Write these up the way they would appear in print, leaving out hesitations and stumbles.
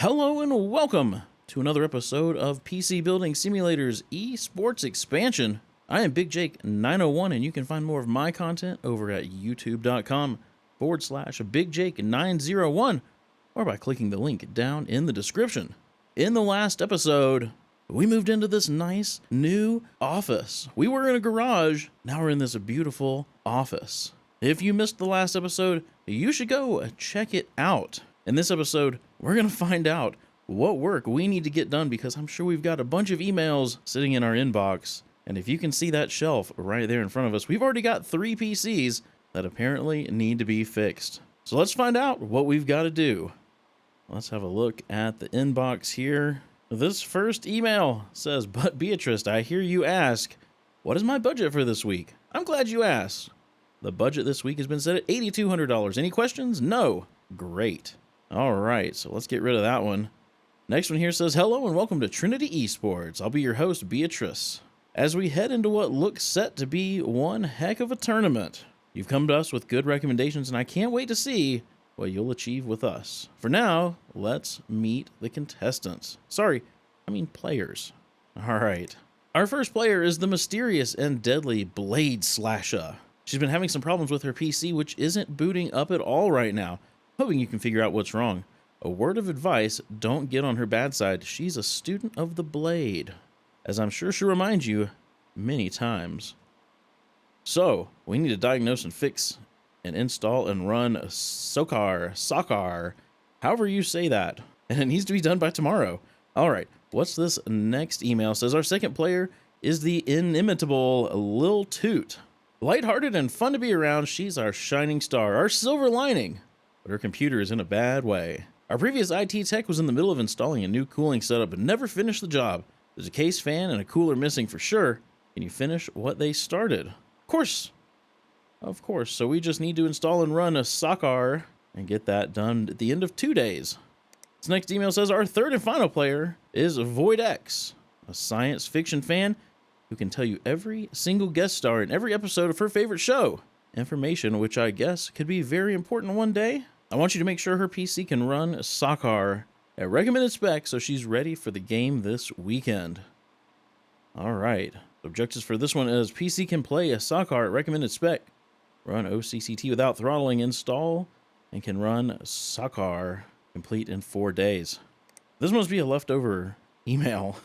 Hello and welcome to another episode of PC Building Simulator's Esports Expansion. I am Big Jake 901 and you can find more of my content over at youtube.com/Big Jake 901 or by clicking the link down in the description. In the last episode, we moved into this nice new office. We were in a garage, now we're in this beautiful office. If you missed the last episode, you should go check it out. In this episode, we're going to find out what work we need to get done because I'm sure we've got a bunch of emails sitting in our inbox. And if you can see that shelf right there in front of us, we've already got 3 PCs that apparently need to be fixed. So let's find out what we've got to do. Let's have a look at the inbox here. This first email says, "But Beatrice, I hear you ask, what is my budget for this week? I'm glad you asked. The budget this week has been set at $8,200. Any questions? No. Great. All right, so let's get rid of that one. Next one here says, hello and welcome to Trinity Esports. I'll be your host, Beatrice. As we head into what looks set to be one heck of a tournament, you've come to us with good recommendations and I can't wait to see what you'll achieve with us. For now, let's meet the contestants. Sorry, I mean players. All right. Our first player is the mysterious and deadly Blade Slasher. She's been having some problems with her PC, which isn't booting up at all right now. Hoping you can figure out what's wrong. A word of advice, don't get on her bad side. She's a student of the Blade, as I'm sure she'll remind you many times. So, we need to diagnose and fix and install and run SOCAR, however you say that. And it needs to be done by tomorrow. All right, what's this next email? Says our second player is the inimitable Lil Toot. Lighthearted and fun to be around, she's our shining star, our silver lining. But her computer is in a bad way. Our previous IT tech was in the middle of installing a new cooling setup but never finished the job. There's a case fan and a cooler missing for sure. Can you finish what they started? Of course. Of course. So we just need to install and run a SOCAR and get that done at the end of 2 days. This next email says our third and final player is Void X, a science fiction fan who can tell you every single guest star in every episode of her favorite show. Information which I guess could be very important one day. I want you to make sure her PC can run SOCAR at recommended spec so she's ready for the game this weekend. All right. Objectives for this one is PC can play a SOCAR at recommended spec, run OCCT without throttling, install, and can run SOCAR complete in 4 days. This must be a leftover email.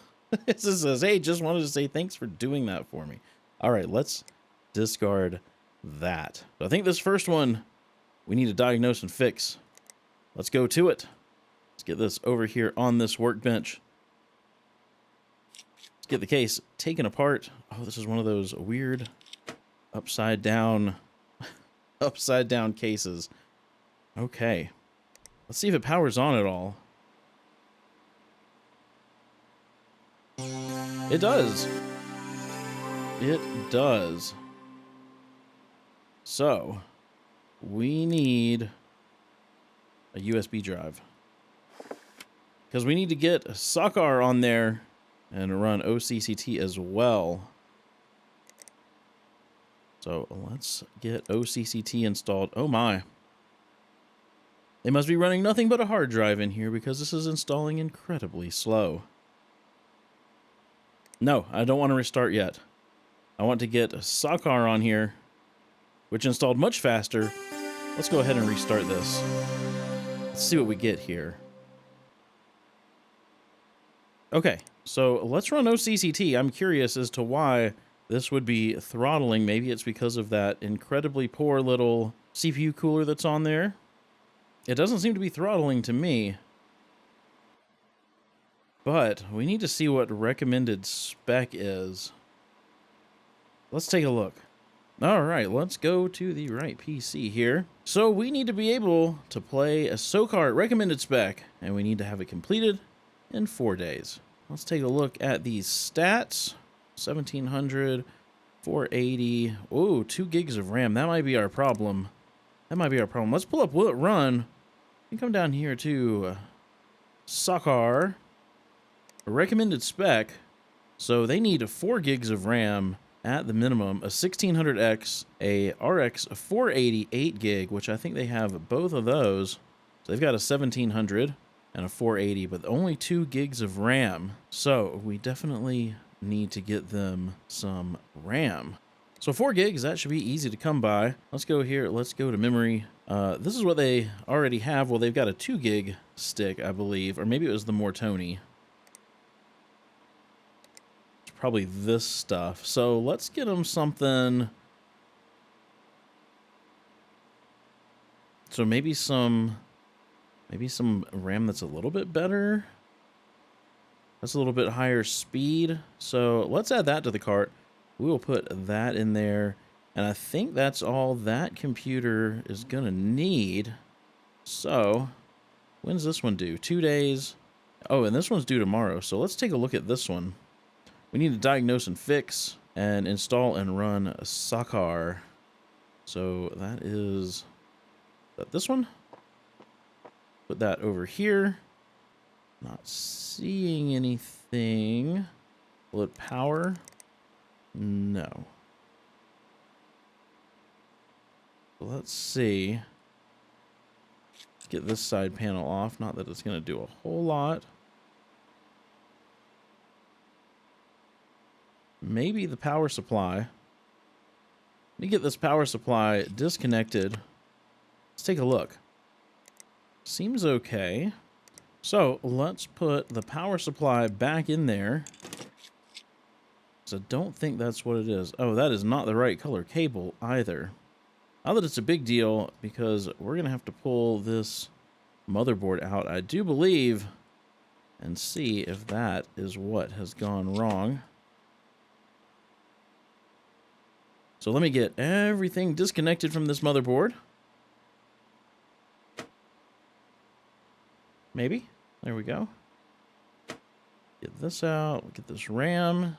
It says, hey, just wanted to say thanks for doing that for me. All right, let's discard that. So I think this first one we need to diagnose and fix. Let's go to it. Let's get this over here on this workbench. Let's get the case taken apart. Oh, this is one of those weird upside down cases. Okay. Let's see if it powers on at all. It does. It does. So, we need a USB drive. Because we need to get SOCAR on there and run OCCT as well. So, let's get OCCT installed. Oh my. They must be running nothing but a hard drive in here because this is installing incredibly slow. No, I don't want to restart yet. I want to get SOCAR on here, which installed much faster. Let's go ahead and restart this. Let's see what we get here. Okay, so let's run OCCT. I'm curious as to why this would be throttling. Maybe it's because of that incredibly poor little CPU cooler that's on there. It doesn't seem to be throttling to me. But we need to see what recommended spec is. Let's take a look. All right, let's go to the right PC here. So we need to be able to play a SOCAR at recommended spec, and we need to have it completed in 4 days. Let's take a look at these stats. 1700, 480. Oh, 2 gigs of RAM. That might be our problem. Let's pull up Will It Run and come down here to SOCAR. A recommended spec. So they need 4 gigs of RAM at the minimum, a 1600X, a RX 480 8 gig, which I think they have both of those. So they've got a 1700. and a 480, but only 2 gigs of RAM. So we definitely need to get them some RAM. So 4 gigs, that should be easy to come by. Let's go here. Let's go to memory. This is what they already have. Well, they've got a 2 gig stick, I believe, or maybe it was the Mortoni. It's probably this stuff. So let's get them something. So maybe some RAM that's a little bit better. That's a little bit higher speed. So let's add that to the cart. We will put that in there. And I think that's all that computer is going to need. So when's this one due? 2 days. Oh, and this one's due tomorrow. So let's take a look at this one. We need to diagnose and fix and install and run Sakar. So that is this one. Put that over here. Not seeing anything. Will it power? No. Let's see. Get this side panel off. Not that it's going to do a whole lot. Maybe the power supply. Let me get this power supply disconnected. Let's take a look. Seems okay. So let's put the power supply back in there. So I don't think that's what it is. Oh, that is not the right color cable either. Not that it's a big deal, because we're going to have to pull this motherboard out, I do believe, and see if that is what has gone wrong. So let me get everything disconnected from this motherboard. Maybe. There we go. Get this out. Get this RAM.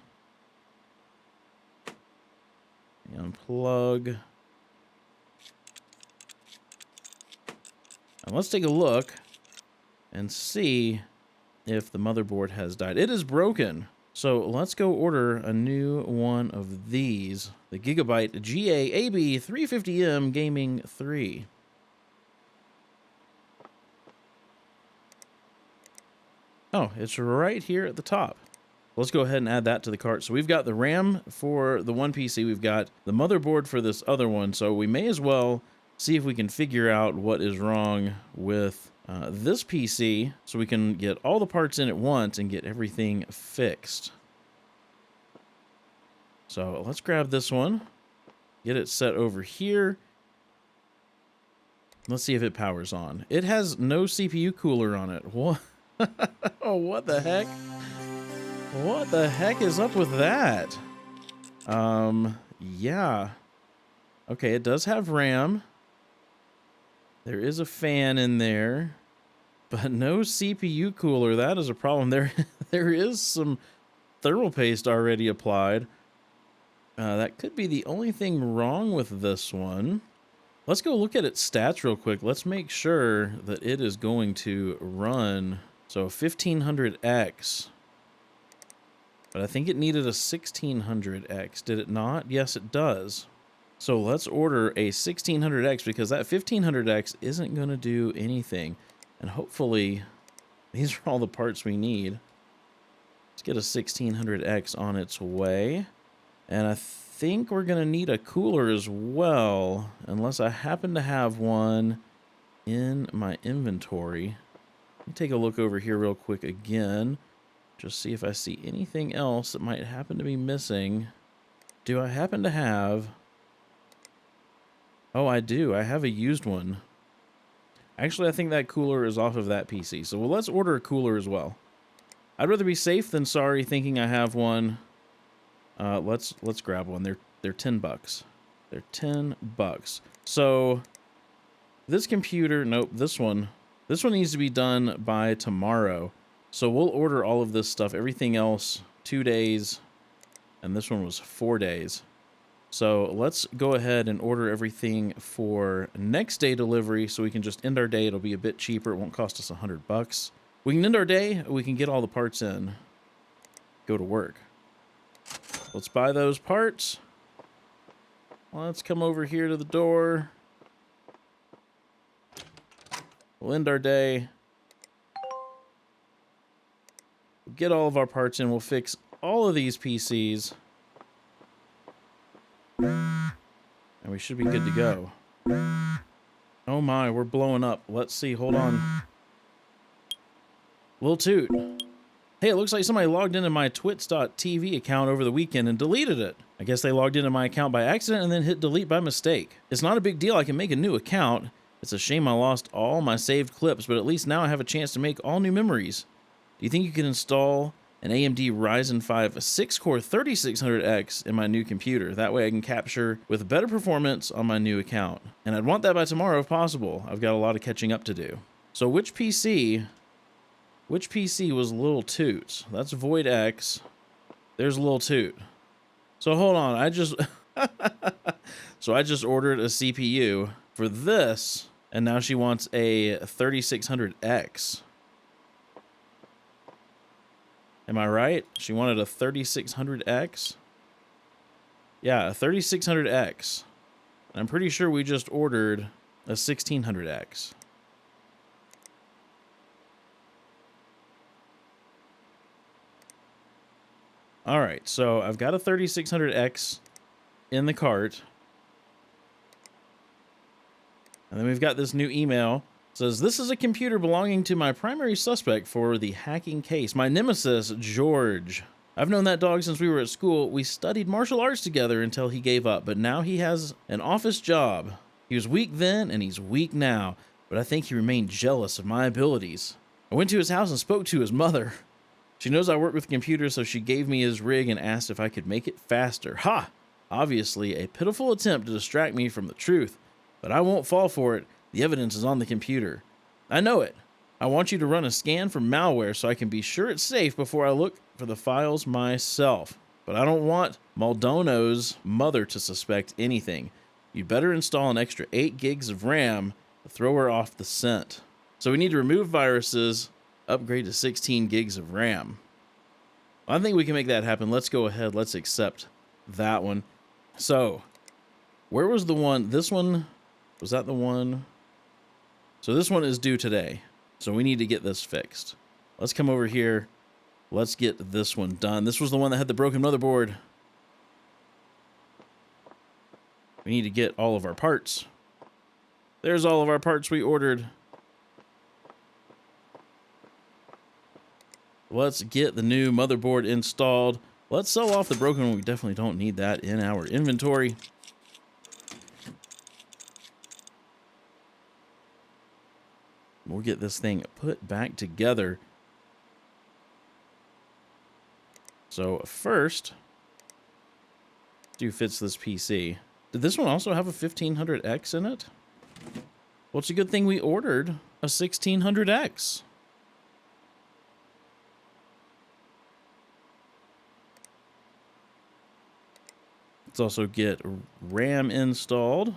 Unplug. And let's take a look and see if the motherboard has died. It is broken. So let's go order a new one of these. The Gigabyte GA-AB 350M Gaming 3. Oh, it's right here at the top. Let's go ahead and add that to the cart. So we've got the RAM for the one PC. We've got the motherboard for this other one. So we may as well see if we can figure out what is wrong with this PC, so we can get all the parts in at once and get everything fixed. So let's grab this one, get it set over here. Let's see if it powers on. It has no CPU cooler on it. What? Oh, what the heck? What the heck is up with that? Yeah. Okay, it does have RAM. There is a fan in there, but no CPU cooler. That is a problem. There is some thermal paste already applied. That could be the only thing wrong with this one. Let's go look at its stats real quick. Let's make sure that it is going to run. So 1500X. But I think it needed a 1600X. Did it not? Yes, it does. So let's order a 1600X, because that 1500X isn't going to do anything. And hopefully these are all the parts we need. Let's get a 1600X on its way. And I think we're going to need a cooler as well, unless I happen to have one in my inventory. Let me take a look over here real quick again. Just see if I see anything else that might happen to be missing. Do I happen to have... Oh, I do. I have a used one. Actually, I think that cooler is off of that PC. So well, let's order a cooler as well. I'd rather be safe than sorry thinking I have one. Let's grab one. They're $10. They're $10. So this computer, nope, this one needs to be done by tomorrow. So we'll order all of this stuff. Everything else 2 days, and this one was 4 days. So let's go ahead and order everything for next day delivery, so we can just end our day. It'll be a bit cheaper. It won't cost us $100. We can end our day. We can get all the parts in. Go to work. Let's buy those parts. Let's come over here to the door. We'll end our day. We'll get all of our parts in. We'll fix all of these PCs. And we should be good to go. Oh my, we're blowing up. Let's see, hold on. Little toot. Hey, it looks like somebody logged into my twits.tv account over the weekend and deleted it. I guess they logged into my account by accident and then hit delete by mistake. It's not a big deal, I can make a new account. It's a shame I lost all my saved clips, but at least now I have a chance to make all new memories. Do you think you can install an AMD Ryzen 5 6-core 3600X in my new computer? That way I can capture with better performance on my new account. And I'd want that by tomorrow if possible. I've got a lot of catching up to do. So which PC was Lil Toot? That's Void X. There's Lil Toot. So hold on, I just ordered a CPU for this, and now she wants a 3600X. Am I right? She wanted a 3600X? Yeah, a 3600X. I'm pretty sure we just ordered a 1600X. All right, so I've got a 3600X in the cart. And then we've got this new email. It says, this is a computer belonging to my primary suspect for the hacking case, my nemesis, George. I've known that dog since we were at school. We studied martial arts together until he gave up, but now he has an office job. He was weak then, and he's weak now, but I think he remained jealous of my abilities. I went to his house and spoke to his mother. She knows I work with computers, so she gave me his rig and asked if I could make it faster. Ha! Obviously, a pitiful attempt to distract me from the truth, but I won't fall for it. The evidence is on the computer. I know it. I want you to run a scan for malware so I can be sure it's safe before I look for the files myself. But I don't want Maldondo's mother to suspect anything. You'd better install an extra 8 gigs of RAM to throw her off the scent. So we need to remove viruses, upgrade to 16 gigs of RAM. I think we can make that happen. Let's go ahead. Let's accept that one. So, where was the one? This one, was that the one? So this one is due today. So we need to get this fixed. Let's come over here. Let's get this one done. This was the one that had the broken motherboard. We need to get all of our parts. There's all of our parts we ordered. Let's get the new motherboard installed. Let's sell off the broken one. We definitely don't need that in our inventory. We'll get this thing put back together. So first, do fits this PC. Did this one also have a 1500X in it? Well, it's a good thing we ordered a 1600X. Let's also get RAM installed.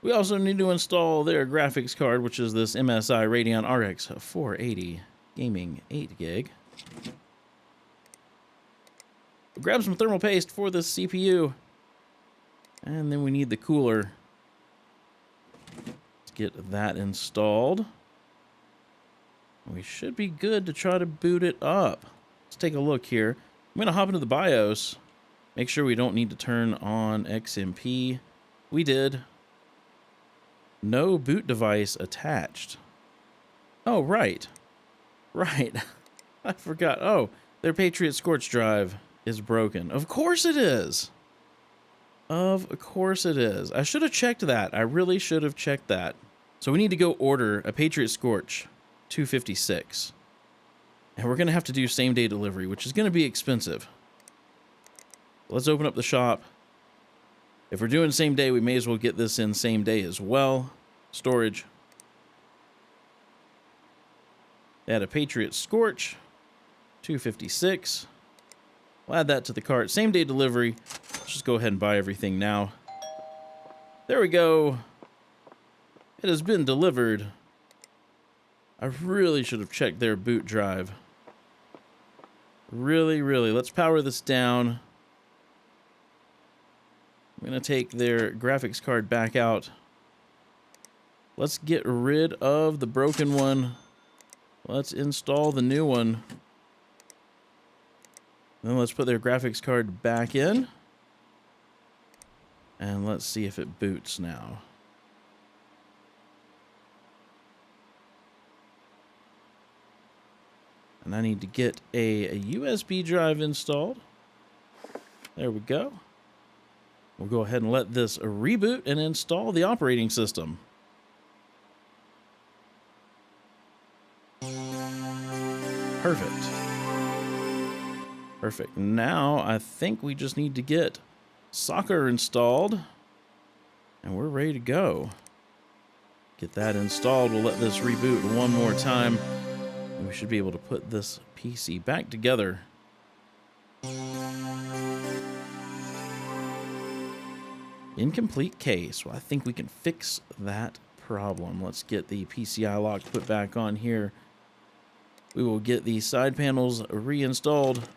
We also need to install their graphics card, which is this MSI Radeon RX 480 Gaming 8 gig. We'll grab some thermal paste for this CPU. And then we need the cooler. Let's get that installed. We should be good to try to boot it up. Let's take a look here. I'm going to hop into the BIOS. Make sure we don't need to turn on XMP. We did. No boot device attached. Oh, right. Right. I forgot. Oh, their Patriot Scorch drive is broken. Of course it is. Of course it is. I should have checked that. I really should have checked that. So we need to go order a Patriot Scorch 256. And we're going to have to do same-day delivery, which is going to be expensive. Let's open up the shop. If we're doing same day, we may as well get this in same day as well. Storage. Add a Patriot Scorch 256. We'll add that to the cart. Same day delivery. Let's just go ahead and buy everything now. There we go. It has been delivered. I really should have checked their boot drive. Really. Let's power this down. I'm going to take their graphics card back out. Let's get rid of the broken one. Let's install the new one. Then let's put their graphics card back in. And let's see if it boots now. And I need to get a USB drive installed. There we go. We'll go ahead and let this reboot and install the operating system. Perfect. Perfect. Now I think we just need to get soccer installed and we're ready to go. Get that installed. We'll let this reboot one more time and we should be able to put this PC back together. Incomplete case. Well, I think we can fix that problem. Let's get the PCI lock put back on here. We will get the side panels reinstalled.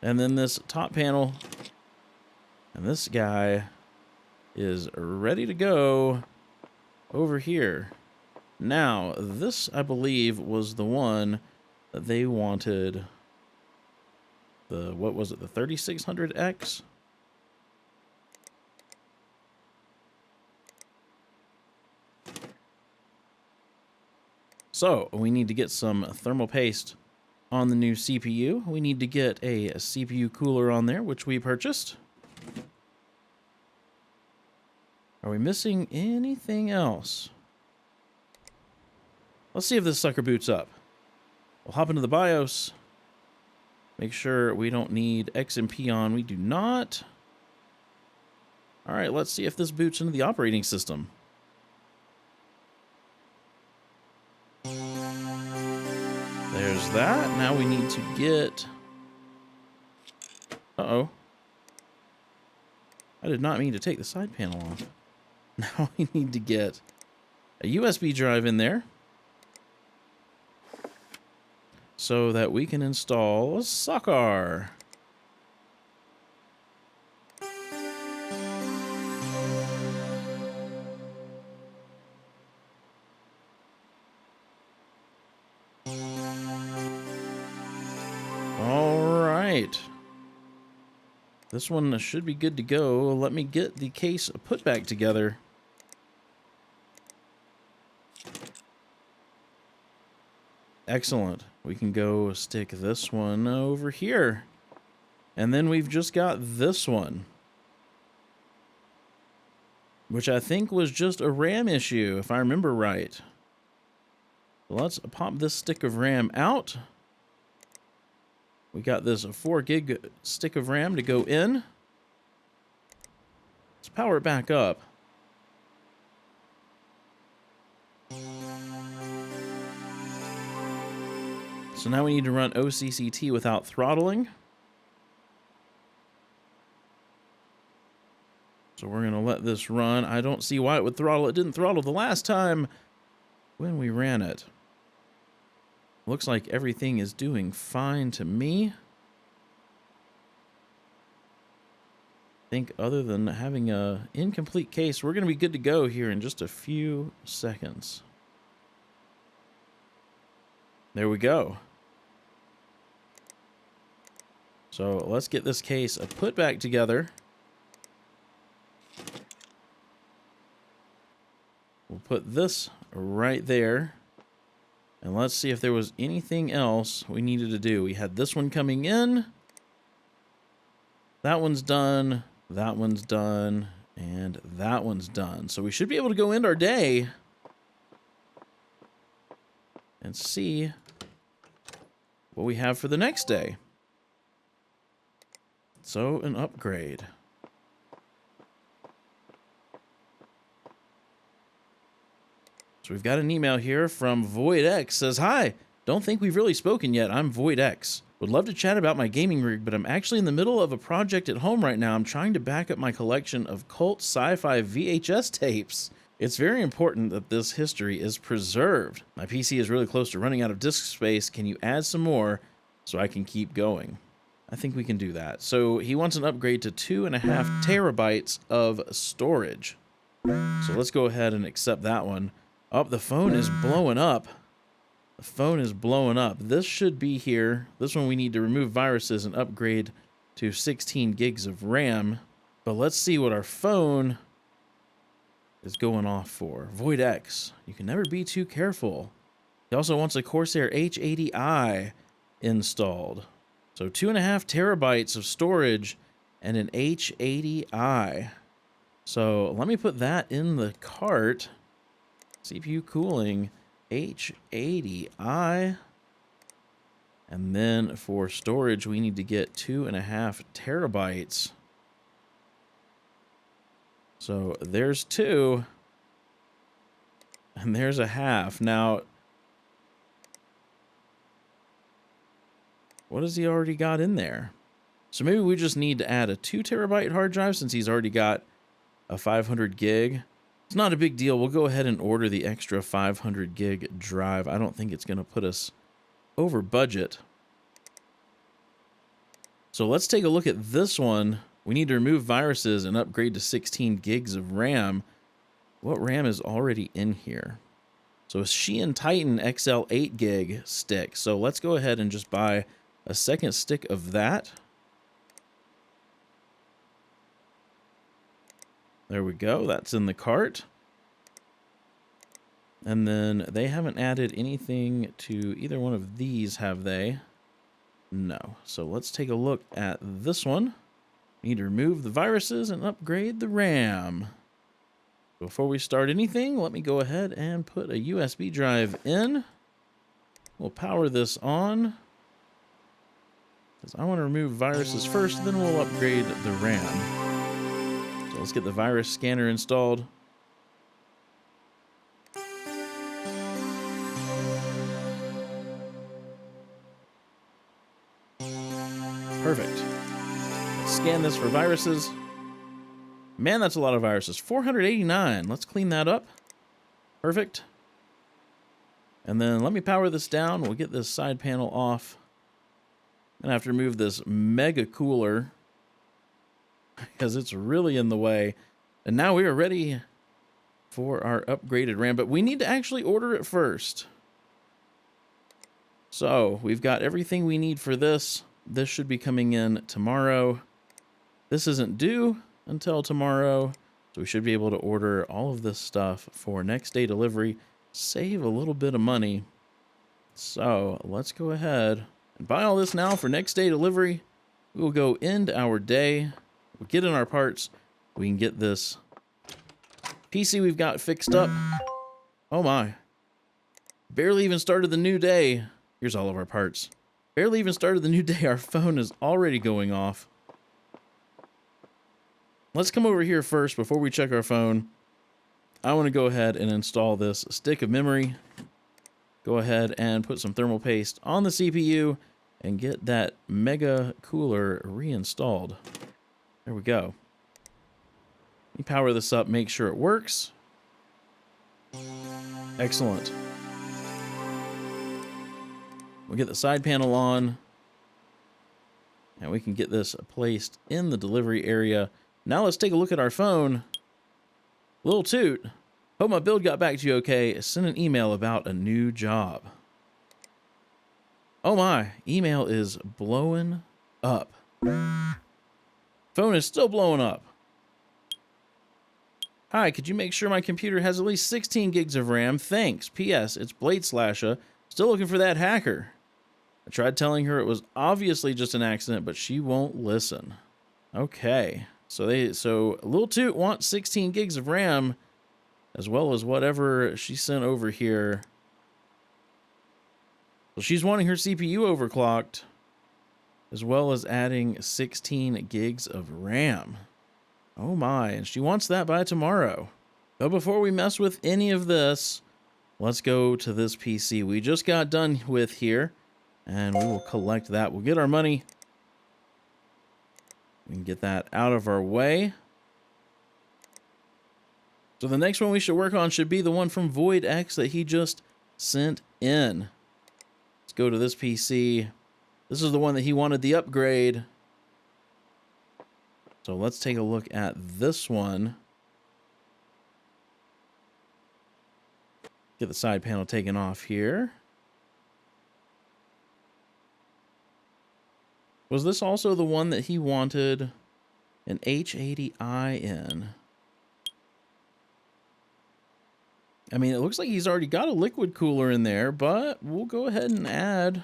And then this top panel. And this guy is ready to go over here. Now, this, I believe, was the one that they wanted. The, what was it, the 3600X? So, we need to get some thermal paste on the new CPU. We need to get a CPU cooler on there, which we purchased. Are we missing anything else? Let's see if this sucker boots up. We'll hop into the BIOS. Make sure we don't need XMP on. We do not. All right, let's see if this boots into the operating system. There's that. Now we need to get... Uh-oh. I did not mean to take the side panel off. Now we need to get a USB drive in there so that we can install soccer. This one should be good to go. Let me get the case put back together. Excellent. We can go stick this one over here. And then we've just got this one, which I think was just a RAM issue, if I remember right. Let's pop this stick of RAM out. We got this 4 gig stick of RAM to go in. Let's power it back up. So now we need to run OCCT without throttling. So we're going to let this run. I don't see why it would throttle. It didn't throttle the last time when we ran it. Looks like everything is doing fine to me. I think other than having a incomplete case, we're going to be good to go here in just a few seconds. There we go. So let's get this case put back together. We'll put this right there. And let's see if there was anything else we needed to do. We had this one coming in. That one's done. That one's done. And that one's done. So we should be able to go end our day and see what we have for the next day. So, an upgrade. So we've got an email here from VoidX. Says, hi, don't think we've really spoken yet. I'm VoidX. Would love to chat about my gaming rig, but I'm actually in the middle of a project at home right now. I'm trying to back up my collection of cult sci-fi VHS tapes. It's very important that this history is preserved. My PC is really close to running out of disk space. Can you add some more so I can keep going? I think we can do that. So he wants an upgrade to 2.5 terabytes of storage. So let's go ahead and accept that one. Oh, the phone is blowing up. The phone is blowing up. This should be here. This one we need to remove viruses and upgrade to 16 gigs of RAM. But let's see what our phone is going off for. Void X. You can never be too careful. He also wants a Corsair H80i installed. So 2.5 terabytes of storage and an H80i. So let me put that in the cart. CPU cooling, H80i. And then for storage, we need to get 2.5 terabytes. So there's 2. And there's a half. Now, what has he already got in there? So maybe we just need to add a 2 terabyte hard drive since he's already got a 500 gig. It's not a big deal. We'll go ahead and order the extra 500 gig drive. I don't think it's going to put us over budget. So let's take a look at this one. We need to remove viruses and upgrade to 16 gigs of RAM. What RAM is already in here? So a Shein Titan XL 8 gig stick. So let's go ahead and just buy a second stick of that. There we go. That's in the cart. And then they haven't added anything to either one of these, have they? No. So let's take a look at this one. Need to remove the viruses and upgrade the RAM. Before we start anything, let me go ahead and put a USB drive in. We'll power this on, because I want to remove viruses first, then we'll upgrade the RAM. So let's get the virus scanner installed. Perfect. Let's scan this for viruses. Man, that's a lot of viruses. 489. Let's clean that up. Perfect. And then let me power this down. We'll get this side panel off. I'm gonna have to remove this mega cooler because it's really in the way. And now we are ready for our upgraded RAM, but we need to actually order it first. So we've got everything we need for this. This should be coming in tomorrow. This isn't due until tomorrow, so we should be able to order all of this stuff for next day delivery, save a little bit of money. So let's go ahead and buy all this now for next day delivery. We will go end our day, we'll get in our parts, we can get this PC we've got fixed up. Oh my, barely even started the new day. Here's all of our parts. Barely even started the new day, our phone is already going off. Let's come over here first before we check our phone. I want to go ahead and install this stick of memory. Go ahead and put some thermal paste on the CPU and get that mega cooler reinstalled. There we go. Let me power this up, make sure it works. Excellent. We'll get the side panel on, and we can get this placed in the delivery area. Now let's take a look at our phone. Little toot. Hope my build got back to you okay. Send an email about a new job. Oh my, email is blowing up. Phone is still blowing up. Hi, could you make sure my computer has at least 16 gigs of RAM? Thanks. P.S. It's Blade Slasher. Still looking for that hacker. I tried telling her it was obviously just an accident, but she won't listen. Okay. So Lil Toot wants 16 gigs of RAM, as well as whatever she sent over here. So she's wanting her CPU overclocked, as well as adding 16 gigs of RAM. Oh my, and she wants that by tomorrow. But before we mess with any of this, let's go to this PC we just got done with here, and we will collect that. We'll get our money. We can get that out of our way. So the next one we should work on should be the one from Void X that he just sent in. Let's go to this PC. This is the one that he wanted the upgrade. So let's take a look at this one. Get the side panel taken off here. Was this also the one that he wanted an H80i in? I mean, it looks like he's already got a liquid cooler in there, but we'll go ahead and add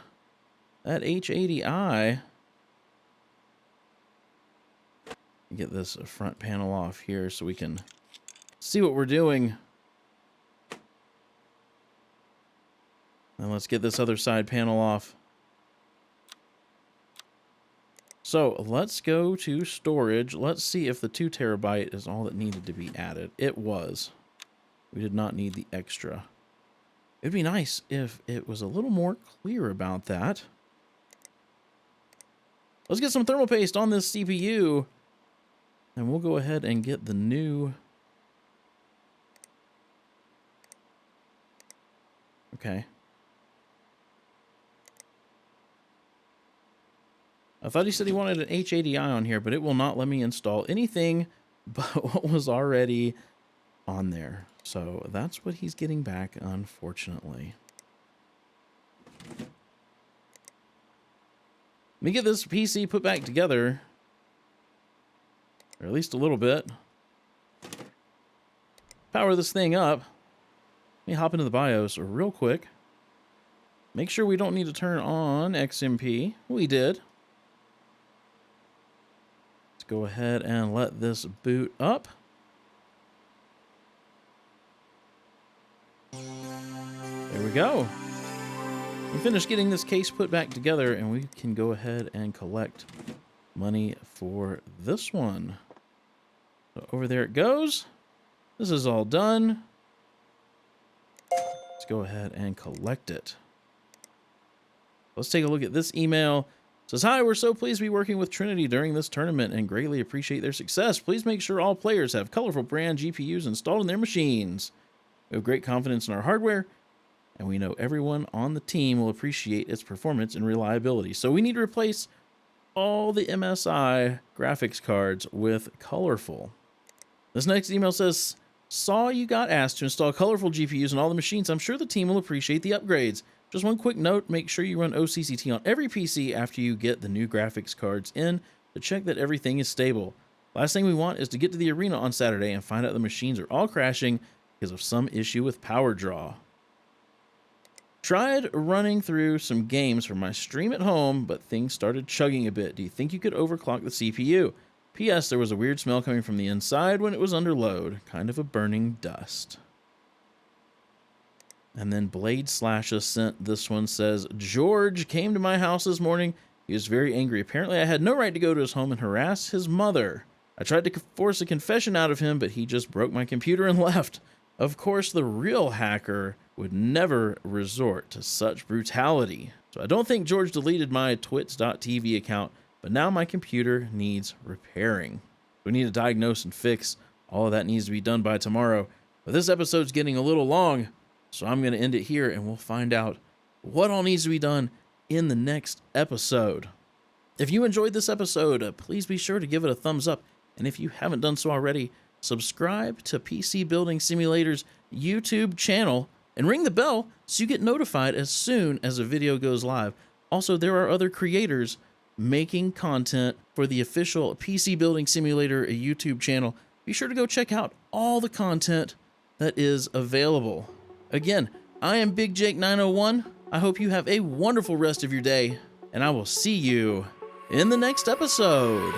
that H80i. Get this front panel off here so we can see what we're doing. And let's get this other side panel off. So let's go to storage. Let's see if the 2 terabyte is all that needed to be added. It was. We did not need the extra. It'd be nice if it was a little more clear about that. Let's get some thermal paste on this CPU. And we'll go ahead and get the new... Okay. I thought he said he wanted an H80i on here, but it will not let me install anything but what was already on there. So that's what he's getting back, unfortunately. Let me get this PC put back together. Or at least a little bit. Power this thing up. Let me hop into the BIOS real quick. Make sure we don't need to turn on XMP. We did. Let's go ahead and let this boot up. There we go. We finished getting this case put back together, and we can go ahead and collect money for this one. So over there it goes. This is all done. Let's go ahead and collect it. Let's take a look at this email. It says, hi, we're so pleased to be working with Trinity during this tournament and greatly appreciate their success. Please make sure all players have colorful brand GPUs installed in their machines. We have great confidence in our hardware, and we know everyone on the team will appreciate its performance and reliability. So we need to replace all the MSI graphics cards with colorful. This next email says, saw you got asked to install colorful GPUs on all the machines. I'm sure the team will appreciate the upgrades. Just one quick note, make sure you run OCCT on every PC after you get the new graphics cards in to check that everything is stable. Last thing we want is to get to the arena on Saturday and find out the machines are all crashing because of some issue with power draw. Tried running through some games for my stream at home, but things started chugging a bit. Do you think you could overclock the CPU? P.S. There was a weird smell coming from the inside when it was under load. Kind of a burning dust. And then Blade Slasha sent this one, says, George came to my house this morning. He was very angry. Apparently I had no right to go to his home and harass his mother. I tried to force a confession out of him, but he just broke my computer and left. Of course, the real hacker would never resort to such brutality. So I don't think George deleted my twits.tv account, but now my computer needs repairing. We need to diagnose and fix. All of that needs to be done by tomorrow. But this episode's getting a little long, so I'm going to end it here, and we'll find out what all needs to be done in the next episode. If you enjoyed this episode, please be sure to give it a thumbs up. And if you haven't done so already, subscribe to PC Building Simulator's YouTube channel and ring the bell so you get notified as soon as a video goes live. Also, there are other creators making content for the official PC Building Simulator YouTube channel. Be sure to go check out all the content that is available. Again, I am Big Jake 901. I hope you have a wonderful rest of your day, and I will see you in the next episode.